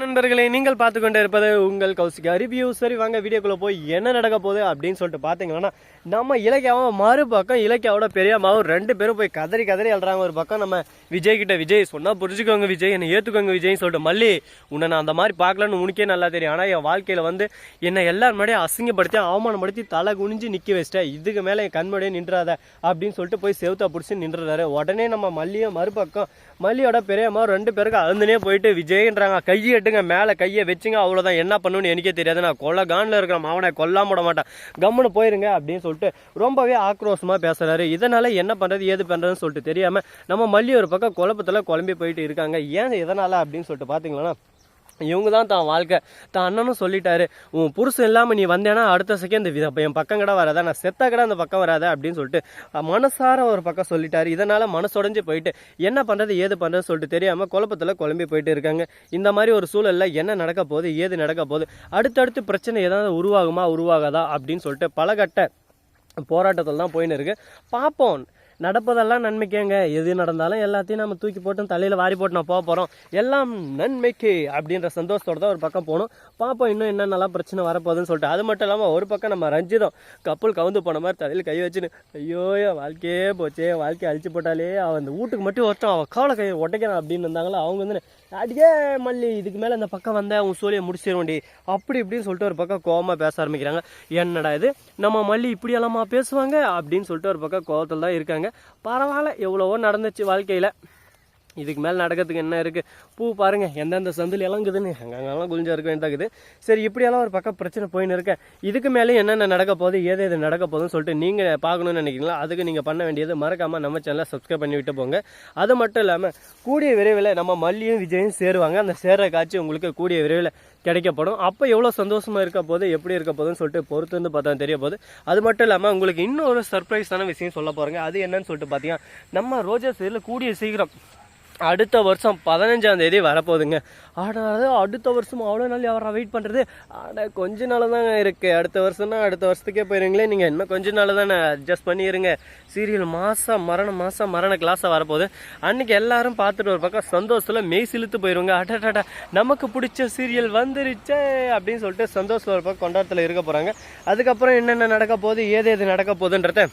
நண்பர்களே, நீங்கள் பார்த்து கொண்டு இருப்பது உங்கள் கௌசிகா ரிவ்யூ. சரி வாங்க வீடியோக்குள்ளே போய் என்ன நடக்க போகுது அப்படின்னு சொல்லிட்டு பார்த்தீங்கன்னா, நம்ம இலக்கியாவும் மறுபக்கம் இலக்கியாவோட பெரியம்மாவும் ரெண்டு பேரும் போய் கதறி கதறி அழுறாங்க. ஒரு பக்கம் நம்ம விஜய் கிட்ட, விஜய் சொன்னால் புரிஞ்சுக்கோங்க விஜய், என்னை ஏற்றுக்கோங்க விஜய்னு சொல்லிட்டு, மல்லி உன்னை நான் அந்த மாதிரி பார்க்கலன்னு உனக்கே நல்லா தெரியும். ஆனால் என் வாழ்க்கையில் வந்து என்னை எல்லாரும் முன்னாடியே அசிங்கப்படுத்தி அவமானப்படுத்தி தலை குனிஞ்சு நிற்க வச்சிட்டேன். இதுக்கு மேலே என் கண்முடியே நின்றாத அப்படின்னு சொல்லிட்டு போய் செவுத்தா பிடிச்சி நின்றுறாரு. உடனே நம்ம மல்லியும் மறுபக்கம் மல்லியோட பெரியம்மா ரெண்டு பேருக்கு அழுந்துனே போயிட்டு விஜய்ன்றாங்க, கையை எட்டுங்க மேலே கையை வச்சுங்க, அவ்வளோதான், என்ன பண்ணுன்னு எனக்கே தெரியாது, நான் கொல்ல கானில் இருக்கிற அவனை கொல்லாம விட மாட்டேன், கம்முன்னு போயிருங்க அப்படின்னு சொல்லிட்டு ரொம்பவே ஆக்ரோஷமாக பேசுகிறாரு. இதனால் என்ன பண்ணுறது ஏது பண்ணுறதுன்னு சொல்லிட்டு தெரியாமல் நம்ம மல்லி ஒரு பக்கம் குழப்பத்தில் குழம்பி போயிட்டு இருக்காங்க. ஏன் எதனால் அப்படின்னு சொல்லிட்டு பார்த்தீங்கன்னா, இவங்க தான் தான் வாழ்க்கை. தான் அண்ணனும் சொல்லிட்டாரு, உன் புருஷன் இல்லாமல் நீ வந்தேன்னா அடுத்த செகண்ட் என் பக்கம் கடை வராதா, நான் செத்த கடை அந்த பக்கம் வராதா அப்படின்னு சொல்லிட்டு மனசார ஒரு பக்கம் சொல்லிட்டாரு. இதனால் மனசுடைஞ்சு போயிட்டு என்ன பண்ணுறது ஏது பண்ணுறதுன்னு சொல்லிட்டு தெரியாமல் குழப்பத்தில் குழம்பி போயிட்டு இருக்காங்க. இந்த மாதிரி ஒரு சூழலில் என்ன நடக்க போகுது ஏது நடக்க போகுது, அடுத்தடுத்து பிரச்சனை ஏதாவது உருவாகுமா உருவாகாதா அப்படின்னு சொல்லிட்டு பலகட்ட போராட்டத்தில் தான் போயின்னு இருக்கு. பார்ப்போம், நடப்பதெல்லாம் நன்மைக்கேங்க, எது நடந்தாலும் எல்லாத்தையும் நம்ம தூக்கி போட்டு தலையில் வாரி போட்டு நான் போக போகிறோம், எல்லாம் நன்மைக்கு அப்படின்ற சந்தோஷத்தோடு தான் ஒரு பக்கம் போகணும். பார்ப்போம் இன்னும் என்னென்னலாம் பிரச்சனை வரப்போகுதுன்னு சொல்லிட்டு. அது மட்டும் இல்லாமல் ஒரு பக்கம் நம்ம ரஞ்சிதம் கப்பல் கவுந்து போன மாதிரி தலையில் கை வச்சுன்னு, ஐயோ வாழ்க்கையே போச்சே, வாழ்க்கையை அழிச்சு போட்டாலே, அவன் அந்த வீட்டுக்கு மட்டும் ஒருத்தன் அவன் காவலை கையை உடைக்கிறான் அப்படின்னு இருந்தாங்களோ, அவங்க வந்து அடியே மல்லி இதுக்கு மேலே இந்த பக்கம் வந்த உன் சூழியை முடிச்சிருவோண்டி அப்படி இப்படின்னு சொல்லிட்டு ஒரு பக்கம் கோவமாக பேச ஆரம்பிக்கிறாங்க. என்னடா இது நம்ம மல்லி இப்படியெல்லாமா பேசுவாங்க அப்படின்னு சொல்லிட்டு ஒரு பக்கம் கோவத்தில் தான் இருக்காங்க. பரவாயில்ல, எவ்வளவோ நடந்துச்சு வாழ்க்கையில், இதுக்கு மேலே நடக்கிறதுக்கு என்ன இருக்குது, பூ பாருங்கள் எந்தெந்த சந்தில் இறங்குதுன்னு அங்கங்கெல்லாம் குளிஞ்சா இருக்க வேண்டியதாகுது. சரி இப்படியெல்லாம் ஒரு பக்கம் பிரச்சனை போயின்னு இருக்கேன். இதுக்கு மேலே என்னென்ன நடக்க போகுது ஏது எது நடக்க போகுதுன்னு சொல்லிட்டு நீங்கள் பார்க்கணுன்னு நினைக்கிறீங்களா, அதுக்கு நீங்கள் பண்ண வேண்டியது மறக்காமல் நம்ம சேனலை சப்ஸ்கிரைப் பண்ணி விட்டு போங்க. அது மட்டும் இல்லாமல் கூடிய விரைவில் நம்ம மல்லியும் விஜயும் சேருவாங்க. அந்த சேர்ற காட்சி உங்களுக்கு கூடிய விரைவில் கிடைக்கப்படும். அப்போ எவ்வளோ சந்தோஷமாக இருக்க போது எப்படி இருக்க போகுதுன்னு சொல்லிட்டு பொறுத்து வந்து பார்த்தா தெரிய போகுது. அது மட்டும் இல்லாமல் உங்களுக்கு இன்னொரு சர்ப்ரைஸான விஷயம் சொல்ல போகிறேங்க. அது என்னன்னு சொல்லிட்டு பார்த்தீங்கன்னா, நம்ம ரோஜா சைடில் கூடிய சீக்கிரம் அடுத்த வருஷம் 15ஆம் தேதி வரப்போகுதுங்க. ஆனால் அடுத்த வருஷம் அவ்வளோ நாள் யாரா வெயிட் பண்ணுறது, ஆனால் கொஞ்ச நாள் தாங்க இருக்குது. அடுத்த வருஷம்னா அடுத்த வருஷத்துக்கே போயிருங்களே, நீங்கள் இன்னும் கொஞ்ச நாள் தானே அட்ஜஸ்ட் பண்ணிடுங்க. சீரியல் மாதம் மரண கிளாஸாக வரப்போகுது. அன்றைக்கி எல்லாரும் பார்த்துட்டு ஒரு பக்கம் சந்தோஷத்தில் மெய் சிலுத்து போயிடுவாங்க. அடடா நமக்கு பிடிச்ச சீரியல் வந்துருச்சே அப்படின்னு சொல்லிட்டு சந்தோஷத்தில் ஒரு பக்கம் கொண்டாட்டத்தில் இருக்க போகிறாங்க. அதுக்கப்புறம் என்னென்ன நடக்க போகுது ஏது நடக்க போகுதுன்றத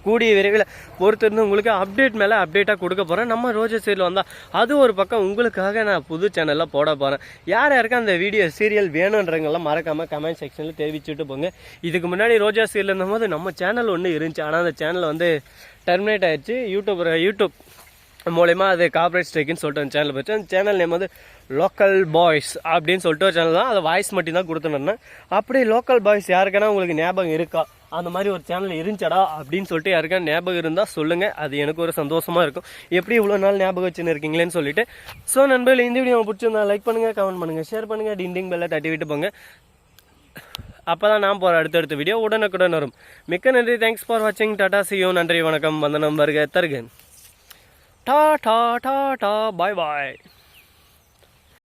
கூடிய விரைவில் பொறுத்திருந்து உங்களுக்கு அப்டேட் மேலே அப்டேட்டாக கொடுக்க போகிறேன். நம்ம ரோஜா சீரியல் வந்தால் அது ஒரு பக்கம் உங்களுக்காக நான் புது சேனலில் போட போகிறேன். யார் யாருக்கும் அந்த வீடியோ சீரியல் வேணுன்றவங்கெல்லாம் மறக்காமல் கமெண்ட் செக்ஷனில் தெரிவிச்சுட்டு போங்க. இதுக்கு முன்னாடி ரோஜா சீரியல் இருந்தபோது நம்ம சேனல் ஒன்று இருந்துச்சு, ஆனால் அந்த சேனல் வந்து டெர்மினேட் ஆகிடுச்சு. யூடியூப் மூலயமா அது கார்பரேட் ஸ்ட்ரைக்குன்னு சொல்லிட்டு அந்த சேனல் போச்சு. அந்த சேனல் நேம் வந்து லோக்கல் பாய்ஸ் அப்படின்னு சொல்லிட்டு ஒரு சேனல் தான். அதை வாய்ஸ் மட்டும் தான் கொடுத்துருந்தேன். அப்படி லோக்கல் பாய்ஸ் யாருக்கானா உங்களுக்கு ஞாபகம் இருக்கா, அந்த மாதிரி ஒரு சேனல் இருந்துச்சடா அப்படின்னு சொல்லிட்டு யாருக்கா ஞாபகம் இருந்தால் சொல்லுங்கள். அது எனக்கு ஒரு சந்தோஷமாக இருக்கும், எப்படி இவ்வளோ நாள் ஞாபகம் வச்சுன்னு இருக்கீங்களேன்னு சொல்லிட்டு. ஸோ நண்பர்கள், இந்த வீடியோ பிடிச்சிருந்தா லைக் பண்ணுங்கள், கமெண்ட் பண்ணுங்கள், ஷேர் பண்ணுங்கள், டிண்டிங் பெல்லை தட்டி விட்டு போங்க. அப்போ தான் நான் போகிற அடுத்தடுத்த வீடியோ உடனுக்குடன் வரும். மிக்க நன்றி, தேங்க்ஸ் ஃபார் வாட்சிங், டாடா சியோ, நன்றி வணக்கம், வந்தனம் வருக தருக, டா டா டா டா, பாய் பாய்.